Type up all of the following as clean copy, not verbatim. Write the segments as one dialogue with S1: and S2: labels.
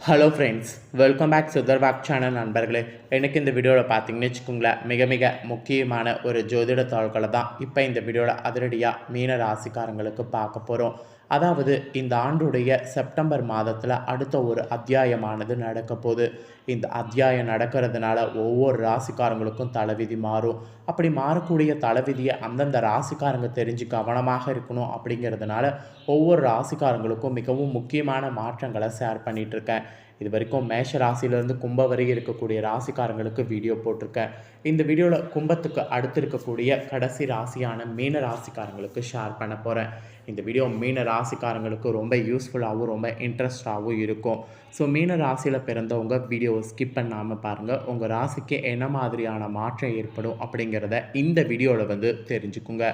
S1: Hello friends, welcome back சுதர்வாக் channel நண்பர்களே. எனக்கு இந்த வீடியோவில் பார்த்தீங்கன்னு வச்சுக்கோங்களேன், மிக முக்கியமான ஒரு ஜோதிட தாள்களை தான் இப்போ இந்த வீடியோவில் அதிரடியாக மீன ராசிக்காரங்களுக்கு பார்க்க போகிறோம். அதாவது இந்த ஆண்டுடைய செப்டம்பர் மாதத்தில் அடுத்த ஒரு அத்தியாயமானது நடக்க போகுது. இந்த அத்தியாயம் நடக்கிறதுனால ஒவ்வொரு ராசிக்காரங்களுக்கும் தலைவிதி மாறும். அப்படி மாறக்கூடிய தலைவிதியை அந்தந்த ராசிக்காரங்க தெரிஞ்சு கவனமாக இருக்கணும். அப்படிங்கிறதுனால ஒவ்வொரு ராசிக்காரங்களுக்கும் மிகவும் முக்கியமான மாற்றங்களை ஷேர் பண்ணிகிட்ருக்கேன். இது வரைக்கும் மேஷ ராசியிலேருந்து கும்ப வரை இருக்கக்கூடிய ராசிக்காரங்களுக்கு வீடியோ போட்டிருக்கேன். இந்த வீடியோவில் கும்பத்துக்கு அடுத்து இருக்கக்கூடிய கடைசி ராசியான மீன ராசிக்காரங்களுக்கு ஷேர் பண்ண போகிறேன். இந்த வீடியோ மீன ராசிக்காரங்களுக்கு ரொம்ப யூஸ்ஃபுல்லாகவும் ரொம்ப இன்ட்ரெஸ்டாகவும் இருக்கும். ஸோ மீன ராசியில் பிறந்தவங்க வீடியோவை ஸ்கிப் பண்ணாமல் பாருங்கள். உங்கள் ராசிக்கு என்ன மாதிரியான மாற்றம் ஏற்படும் அப்படிங்கிறத இந்த வீடியோவில் தெரிஞ்சுக்குங்க.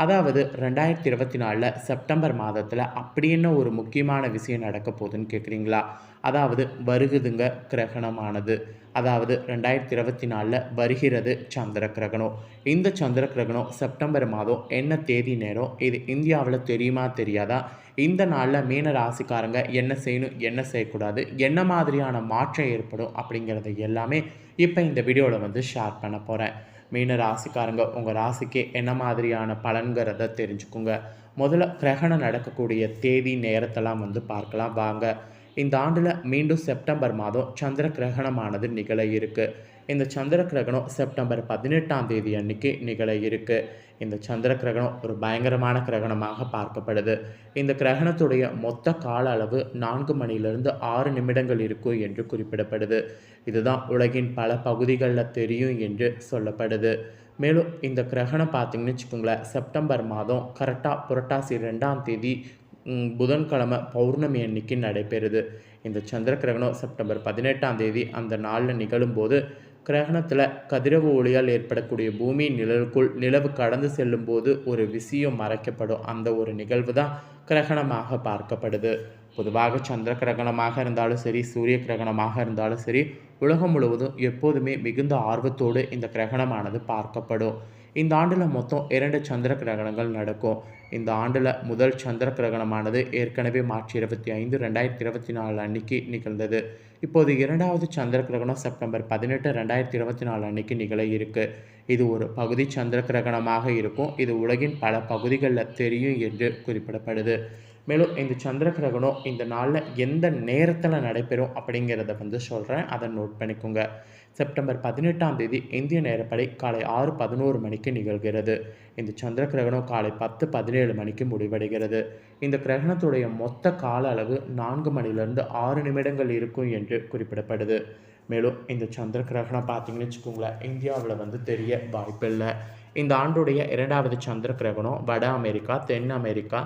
S1: அதாவது 2024 செப்டம்பர் மாதத்தில் அப்படி என்ன ஒரு முக்கியமான விஷயம் நடக்க போகுதுன்னு கேட்குறீங்களா? அதாவது வருகுதுங்க கிரகணமானது. அதாவது 2024 வருகிறது சந்திர கிரகணம். இந்த சந்திர கிரகணம் செப்டம்பர் மாதம் என்ன தேதி நேரம், இது இந்தியாவில் தெரியுமா தெரியாதா? இந்த நாளில் மீன ராசிக்காரங்க என்ன செய்யணும், என்ன செய்யக்கூடாது, என்ன மாதிரியான மாற்றம் ஏற்படும் அப்படிங்கிறத எல்லாமே இப்போ இந்த வீடியோவில் ஷேர் பண்ண போகிறேன். மீன ராசிக்காரங்க உங்கள் ராசிக்கு என்ன மாதிரியான பலன்கிறத தெரிஞ்சுக்குங்க. முதல்ல கிரகணம் நடக்கக்கூடிய தேதி நேரத்தெல்லாம் பார்க்கலாம் வாங்க. இந்த ஆண்டில் மீண்டும் செப்டம்பர் மாதம் சந்திர கிரகணமானது நிகழ இருக்குது. இந்த சந்திர கிரகணம் செப்டம்பர் 18ஆம் தேதி அன்னைக்கு நிகழ இருக்குது. இந்த சந்திர கிரகணம் ஒரு பயங்கரமான கிரகணமாக பார்க்கப்படுது. இந்த கிரகணத்துடைய மொத்த கால அளவு 4 மணிலிருந்து 6 நிமிடங்கள் இருக்கும் என்று குறிப்பிடப்படுது. இதுதான் உலகின் பல பகுதிகளில் தெரியும் என்று சொல்லப்படுது. மேலும் இந்த கிரகணம் பார்த்திங்கன்னு வச்சுக்கோங்களேன், செப்டம்பர் மாதம் கரெக்டாக புரட்டாசி 2ஆம் தேதி புதன்கிழமை பௌர்ணமி அன்னைக்கு நடைபெறுது. இந்த சந்திர கிரகணம் செப்டம்பர் 18ஆம் தேதி அந்த நாளில் நிகழும்போது கிரகணத்தில் கதிரவு ஒளியால் ஏற்படக்கூடிய பூமியின் நிழலுக்குள் நிலவு கடந்து செல்லும் போது ஒரு விஷயம் மறைக்கப்படும். அந்த ஒரு நிகழ்வு தான் கிரகணமாக பார்க்கப்படுது. பொதுவாக சந்திர கிரகணமாக இருந்தாலும் சரி, சூரிய கிரகணமாக இருந்தாலும் சரி, உலகம் முழுவதும் எப்போதுமே மிகுந்த ஆர்வத்தோடு இந்த கிரகணமானது பார்க்கப்படும். இந்த ஆண்டில் மொத்தம் 2 சந்திர கிரகணங்கள் நடக்கும். இந்த ஆண்டில் முதல் சந்திர கிரகணமானது ஏற்கனவே மார்ச் 25, 2024 அன்னைக்கு நிகழ்ந்தது. இப்போது இரண்டாவது சந்திர கிரகணம் செப்டம்பர் 18, 2024 அன்னைக்கு நிகழ இருக்குது. இது ஒரு பகுதி சந்திர கிரகணமாக இருக்கும். இது உலகின் பல பகுதிகளில் தெரியும் என்று குறிப்பிடப்படுது. மேலும் இந்த சந்திர கிரகணம் இந்த நாளில் எந்த நேரத்தில் நடைபெறும் அப்படிங்கிறத சொல்கிறேன், அதை நோட் பண்ணிக்கோங்க. செப்டம்பர் 18ஆம் தேதி இந்திய நேரப்படி காலை 6:11 மணிக்கு நிகழ்கிறது. இந்த சந்திர கிரகணம் காலை 10:17 மணிக்கு முடிவடைகிறது. இந்த கிரகணத்துடைய மொத்த கால அளவு 4 மணிலிருந்து 6 நிமிடங்கள் இருக்கும் என்று குறிப்பிடப்படுது. மேலும் இந்த சந்திர கிரகணம் பார்த்திங்கன்னு வச்சுக்கோங்களேன், இந்தியாவில் தெரிய வாய்ப்பில்லை. இந்த ஆண்டுடைய 2வது சந்திர கிரகணம் வட அமெரிக்கா, தென் அமெரிக்கா,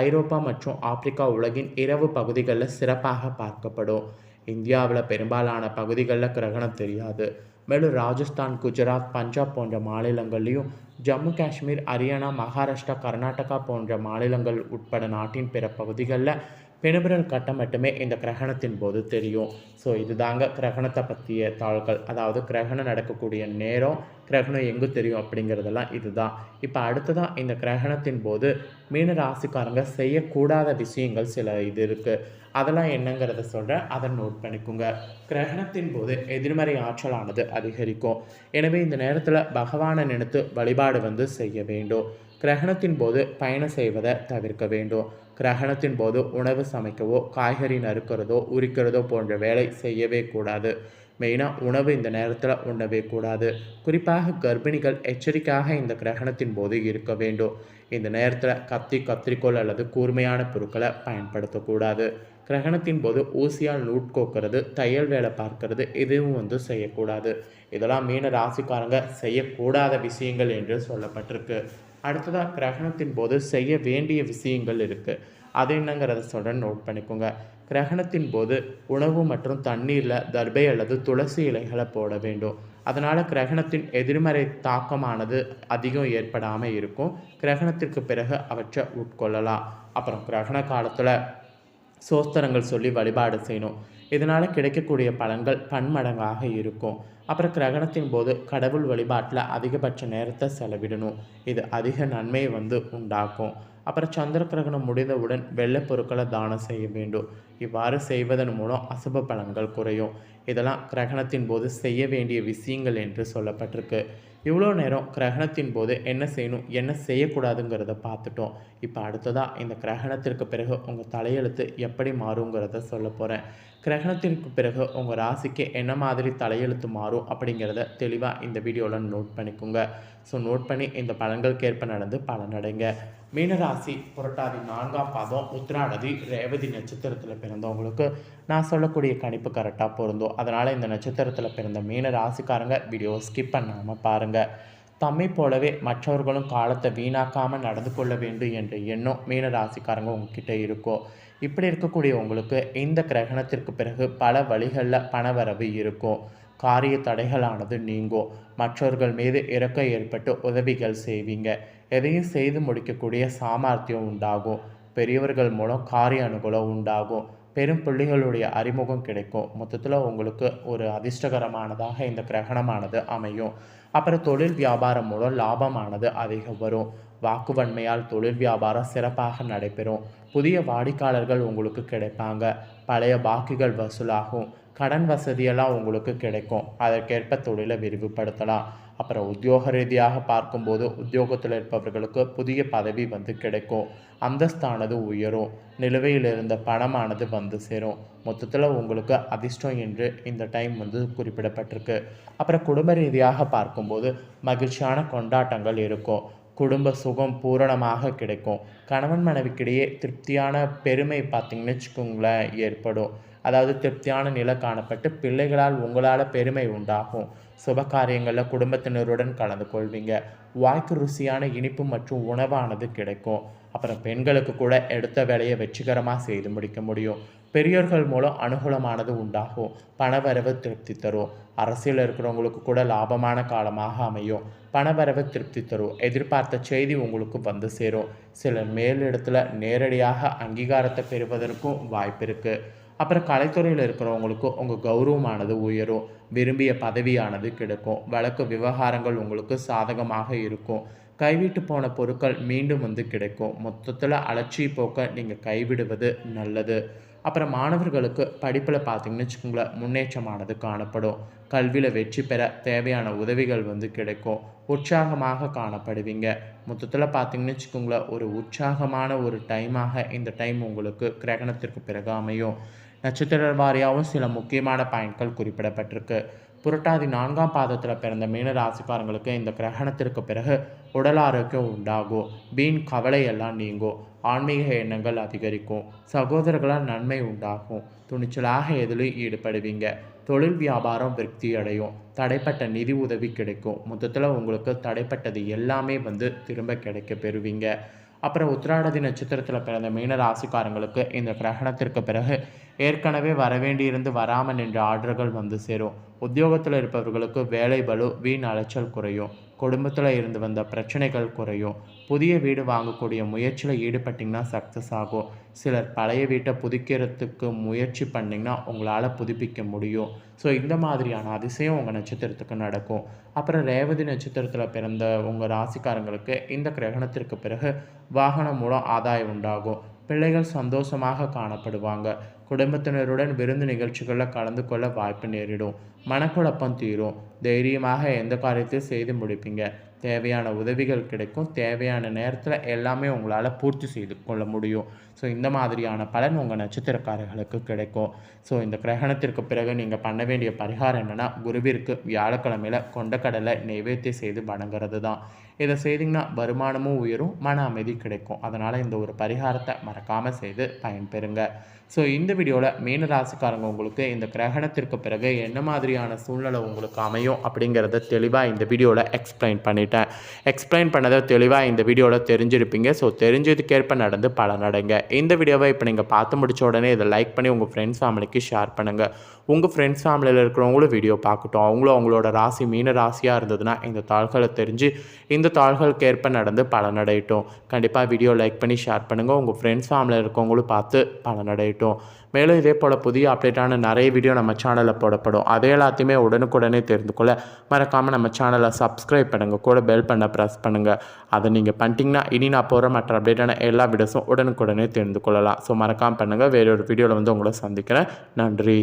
S1: ஐரோப்பா மற்றும் ஆப்பிரிக்கா உலகின் இரவு பகுதிகளில் சிறப்பாக பார்க்கப்படும். இந்தியாவில் பெரும்பாலான பகுதிகளில் கிரகணம் தெரியாது. மேலும் ராஜஸ்தான், குஜராத், பஞ்சாப் போன்ற மாநிலங்கள்லேயும், ஜம்மு காஷ்மீர், ஹரியானா, மகாராஷ்டிரா, கர்நாடகா போன்ற மாநிலங்கள் உட்பட நாட்டின் பிற பகுதிகளில் பெணுபிரல் கட்டம் மட்டுமே இந்த கிரகணத்தின் போது தெரியும். ஸோ இதுதாங்க கிரகணத்தை பற்றிய தாள்கள். அதாவது கிரகணம் நடக்கக்கூடிய நேரம், கிரகணம் எங்கே தெரியும் அப்படிங்கிறதெல்லாம் இதுதான். இப்போ அடுத்ததாக இந்த கிரகணத்தின் போது மீன ராசிக்காரங்க செய்யக்கூடாத விஷயங்கள் சில இது இருக்குது. அதெல்லாம் என்னங்கிறத சொல்கிறேன், அதை நோட் பண்ணிக்கோங்க. கிரகணத்தின் போது எதிர்மறை ஆற்றலானது அதிகரிக்கும். எனவே இந்த நேரத்தில் பகவானை நினைத்து வழிபாடு செய்ய வேண்டும். கிரகணத்தின் போது பயணம் செய்வதை தவிர்க்க வேண்டும். கிரகணத்தின் போது உணவு சமைக்கவோ, காய்கறி நறுக்கிறதோ, உரிக்கிறதோ போன்ற வேலை செய்யவே கூடாது. மெயினாக உணவு இந்த நேரத்தில் உண்ணவே கூடாது. குறிப்பாக கர்ப்பிணிகள் எச்சரிக்கையாக இந்த கிரகணத்தின் போது இருக்க வேண்டும். இந்த நேரத்தில் கத்தி, கத்திரிக்கோள் அல்லது கூர்மையான பொருட்களை பயன்படுத்தக்கூடாது. கிரகணத்தின் போது ஊசியால் நூட் கோக்கிறது, தையல் வேலை பார்க்கறது இதுவும் செய்யக்கூடாது. இதெல்லாம் மீன ராசிக்காரங்க செய்யக்கூடாத விஷயங்கள் என்று சொல்லப்பட்டிருக்கு. அடுத்ததாக கிரகணத்தின் போது செய்ய வேண்டிய விஷயங்கள் இருக்குது. அது என்னங்கிறத சொல்கிறேன், நோட் பண்ணிக்கோங்க. கிரகணத்தின் போது உணவு மற்றும் தண்ணீரில் தர்பை அல்லது துளசி இலைகளை போட வேண்டும். அதனால் கிரகணத்தின் எதிர்மறை தாக்கமானது அதிகம் ஏற்படாமல் இருக்கும். கிரகணத்திற்கு பிறகு அவற்றை உட்கொள்ளலாம். அப்புறம் கிரகண காலத்தில் சோஸ்திரங்கள் சொல்லி வழிபாடு செய்யணும். இதனால் கிடைக்கக்கூடிய பலன்கள் பன்மடங்காக இருக்கும். அப்புறம் கிரகணத்தின் போது கடவுள் வழிபாட்டில் அதிகபட்ச நேரத்தை செலவிடணும். இது அதிக நன்மையை உண்டாக்கும். அப்புறம் சந்திர கிரகணம் முடிந்தவுடன் வெள்ளை பொருட்களை தானம் செய்ய வேண்டும். இவ்வாறு செய்வதன் மூலம் அசுப பலன்கள் குறையும். இதெல்லாம் கிரகணத்தின் போது செய்ய வேண்டிய விஷயங்கள் என்று சொல்லப்பட்டிருக்கு. இவ்வளோ நேரம் கிரகணத்தின் போது என்ன செய்யணும் என்ன செய்யக்கூடாதுங்கிறத பார்த்துட்டோம். இப்போ அடுத்ததாக இந்த கிரகணத்திற்கு பிறகு உங்கள் தலையெழுத்து எப்படி மாறுங்கிறத சொல்ல போகிறேன். கிரகணத்திற்கு பிறகு உங்கள் ராசிக்கு என்ன மாதிரி தலையெழுத்து மாறும் அப்படிங்கிறத தெளிவாக இந்த வீடியோவில் நோட் பண்ணிக்கோங்க. ஸோ நோட் பண்ணி இந்த பலன்களுக்கேற்ப நடந்து பலனடைங்க. மீனராசி புரட்டாதி 4ஆம் பாதம் உத்திராடதி ரேவதி நட்சத்திரத்தில் பிறந்தவங்களுக்கு நான் சொல்லக்கூடிய கணிப்பு கரெக்டாக பொருந்தும். அதனால் இந்த நட்சத்திரத்தில் பிறந்த மீன ராசிக்காரங்க வீடியோ ஸ்கிப் பண்ணாமல் பாருங்கள். தம்மை போலவே மற்றவர்களும் காலத்தை வீணாக்காமல் நடந்து கொள்ள வேண்டும் என்ற எண்ணம் மீன ராசிக்காரங்க உங்ககிட்ட இருக்கும். இப்படி இருக்கக்கூடிய உங்களுக்கு இந்த கிரகணத்திற்கு பிறகு பல வழிகளில் பணவரவு இருக்கும். காரிய தடைகளானது நீங்கும். மற்றவர்கள் மீது இரக்கம் ஏற்பட்டு உதவிகள் செய்வீங்க. எதையும் செய்து முடிக்கக்கூடிய சாமர்த்தியம் உண்டாகும். பெரியவர்கள் மூலம் காரிய அனுகூலம் உண்டாகும். பெரும் பிள்ளைகளுடைய அறிமுகம் கிடைக்கும். மொத்தத்தில் உங்களுக்கு ஒரு அதிர்ஷ்டகரமானதாக இந்த கிரகணமானது அமையும். அப்புறம் தொழில் வியாபாரம் மூலம் லாபமானது அதிகம் வரும். வாக்குவன்மையால் தொழில் வியாபாரம் சிறப்பாக நடைபெறும். புதிய வாடிக்கையாளர்கள் உங்களுக்கு கிடைப்பாங்க. பழைய பாக்கிகள் வசூலாகும். கடன் வசதியெல்லாம் உங்களுக்கு கிடைக்கும். அதற்கேற்ப தொழிலை விரிவுபடுத்தலாம். அப்புறம் உத்தியோக ரீதியாக பார்க்கும்போது உத்தியோகத்தில் இருப்பவர்களுக்கு புதிய பதவி கிடைக்கும். அந்தஸ்தானது உயரும். நிலுவையில் இருந்த பணமானது சேரும். மொத்தத்தில் உங்களுக்கு அதிர்ஷ்டம் என்று இந்த டைம் குறிப்பிடப்பட்டிருக்கு. அப்புறம் குடும்ப ரீதியாக பார்க்கும்போது மகிழ்ச்சியான கொண்டாட்டங்கள் இருக்கும். குடும்ப சுகம் பூரணமாக கிடைக்கும். கணவன் மனைவிக்கிடையே திருப்தியான பெருமை பார்த்திங்கன்னு வச்சுக்கோங்களேன் ஏற்படும். அதாவது திருப்தியான நிலை காணப்பட்டு பிள்ளைகளால் உங்களால் பெருமை உண்டாகும். சுப காரியங்களில் குடும்பத்தினருடன் கலந்து கொள்வீங்க. வாய்க்கு ருசியான இனிப்பு மற்றும் உணவானது கிடைக்கும். அப்புறம் பெண்களுக்கு கூட எடுத்த வேலையை வெற்றிகரமாக செய்து முடிக்க முடியும். பெரியோர்கள் மூலம் அனுகூலமானது உண்டாகும். பணவரவு திருப்தி தரும். அரசியல் இருக்கிறவங்களுக்கு கூட லாபமான காலமாக அமையும். பணவரவு திருப்தி தரும். எதிர்பார்த்த செய்தி உங்களுக்கு சேரும். சிலர் மேலிடத்தில் நேரடியாக அங்கீகாரத்தை பெறுவதற்கும் வாய்ப்பு இருக்குது. அப்புறம் கலைத்துறையில் இருக்கிறவங்களுக்கு உங்கள் கௌரவமானது உயரும். விரும்பிய பதவியானது கிடைக்கும். வழக்கு விவகாரங்கள் உங்களுக்கு சாதகமாக இருக்கும். கைவிட்டு போன பொருட்கள் மீண்டும் கிடைக்கும். மொத்தத்தில் அலட்சிய போக்க நீங்கள் கைவிடுவது நல்லது. அப்புறம் மாணவர்களுக்கு படிப்பில் பார்த்திங்கன்னு வச்சுக்கோங்களேன் முன்னேற்றமானது காணப்படும். கல்வியில் வெற்றி பெற தேவையான உதவிகள் கிடைக்கும். உற்சாகமாக காணப்படுவீங்க. மொத்தத்தில் பார்த்திங்கன்னு வச்சுக்கோங்களேன் ஒரு உற்சாகமான ஒரு டைமாக இந்த டைம் உங்களுக்கு கிரகணத்திற்கு பிறகு அமையும். நட்சத்திர வாரியாகவும் சில முக்கியமான பாயிண்ட்கள் குறிப்பிடப்பட்டிருக்கு. புரட்டாதி 4ஆம் பாதத்தில் பிறந்த மீன ராசிக்காரங்களுக்கு இந்த கிரகணத்திற்கு பிறகு உடல் ஆரோக்கியம் உண்டாகும். வீண் கவலை எல்லாம் நீங்கும். ஆன்மீக எண்ணங்கள் அதிகரிக்கும். சகோதரர்களால் நன்மை உண்டாகும். துணிச்சலாக எதிலும் ஈடுபடுவீங்க. தொழில் வியாபாரம் விருத்தி அடையும். தடைப்பட்ட நிதி உதவி கிடைக்கும். மொத்தத்தில் உங்களுக்கு தடைப்பட்டது எல்லாமே திரும்ப கிடைக்க பெறுவீங்க. அப்புறம் உத்திராடதி நட்சத்திரத்தில் பிறந்த மீன ராசிக்காரங்களுக்கு இந்த கிரகணத்திற்கு பிறகு ஏற்கனவே வரவேண்டியிருந்து வராமல் நின்ற ஆர்டர்கள் சேரும். உத்தியோகத்தில் இருப்பவர்களுக்கு வேலை பளு வீண் அலைச்சல் குறையும். குடும்பத்தில் இருந்து வந்த பிரச்சனைகள் குறையும். புதிய வீடு வாங்கக்கூடிய முயற்சியில் ஈடுபட்டிங்கன்னா சக்ஸஸ் ஆகும். சிலர் பழைய வீட்டை புதுக்கிறதுக்கு முயற்சி பண்ணிங்கன்னா உங்களால் புதுப்பிக்க முடியும். ஸோ இந்த மாதிரியான அதிசயம் உங்கள் நட்சத்திரத்துக்கு நடக்கும். அப்புறம் ரேவதி நட்சத்திரத்தில் பிறந்த உங்கள் ராசிக்காரங்களுக்கு இந்த கிரகணத்திற்கு பிறகு வாகனம் மூலம் ஆதாயம் உண்டாகும். பிள்ளைகள் சந்தோஷமாக காணப்படுவாங்க. குடும்பத்தினருடன் விருந்து நிகழ்ச்சிகளில் கலந்து கொள்ள வாய்ப்பு நேரிடும். மனக்குழப்பம் தீரும். தைரியமாக எந்த காரியத்தையும் செய்து முடிப்பீங்க. தேவையான உதவிகள் கிடைக்கும். தேவையான நேரத்தில் எல்லாமே உங்களால் பூர்த்தி செய்து கொள்ள முடியும். ஸோ இந்த மாதிரியான பலன் உங்கள் நட்சத்திரக்காரர்களுக்கு கிடைக்கும். ஸோ இந்த கிரகணத்திற்கு பிறகு நீங்கள் பண்ண வேண்டிய பரிகாரம் என்னென்னா குருவிற்கு வியாழக்கிழமையில் கொண்டக்கடலை நைவேத்தியம் செய்து வணங்குறது தான். இதை செய்திங்கன்னா வருமானமும் உயரும். மன அமைதி கிடைக்கும். அதனால் இந்த ஒரு பரிகாரத்தை மறக்காமல் செய்து பயன்பெறுங்க. ஸோ இந்த வீடியோவில் மீன ராசிக்காரங்க உங்களுக்கு இந்த கிரகணத்திற்கு பிறகு என்ன மாதிரியான சூழ்நிலை உங்களுக்கு அமையும் அப்படிங்கிறத தெளிவாக இந்த வீடியோவில் எக்ஸ்பிளைன் பண்ணதை தெளிவாக இந்த வீடியோவில் தெரிஞ்சிருப்பீங்க. ஸோ தெரிஞ்சதுக்கேற்ப நடந்து பலனடைங்க. இந்த வீடியோவை இப்போ நீங்கள் பார்த்து முடித்த உடனே இதை லைக் பண்ணி உங்கள் ஃப்ரெண்ட்ஸ் ஃபேமிலிக்கு ஷேர் பண்ணுங்கள். உங்கள் ஃப்ரெண்ட்ஸ் ஃபேமிலியில் இருக்கிறவங்களும் வீடியோ பார்க்கட்டும். அவங்களோட ராசி மீன ராசியாக இருந்ததுன்னா இந்த தாள்களை தெரிஞ்சு இந்த தாள்களுக்கு ஏற்ப நடந்து பலனடையட்டும். கண்டிப்பாக வீடியோ லைக் பண்ணி ஷேர் பண்ணுங்கள். உங்கள் ஃப்ரெண்ட்ஸ் ஃபேமிலியில் இருக்கவங்களும் பார்த்து பலனடையட்டும். கிடைக்கும். மேலும் இதே போல் புதிய அப்டேட்டான நிறைய வீடியோ நம்ம சேனலில் போடப்படும். அதை எல்லாத்தையுமே உடனுக்குடனே தெரிந்து கொள்ள மறக்காமல் நம்ம சேனலை சப்ஸ்கிரைப் பண்ணுங்கள், கூட பெல் பண்ண ப்ரெஸ் பண்ணுங்கள். அதை நீங்கள் பண்ணிட்டீங்கன்னா இனி நான் போகிற மற்ற அப்டேட்டான எல்லா வீடியோஸும் உடனுக்குடனே தெரிந்து கொள்ளலாம். ஸோ மறக்காமல் பண்ணுங்கள். வேறொரு வீடியோவில் உங்களை சந்திக்கிறேன். நன்றி.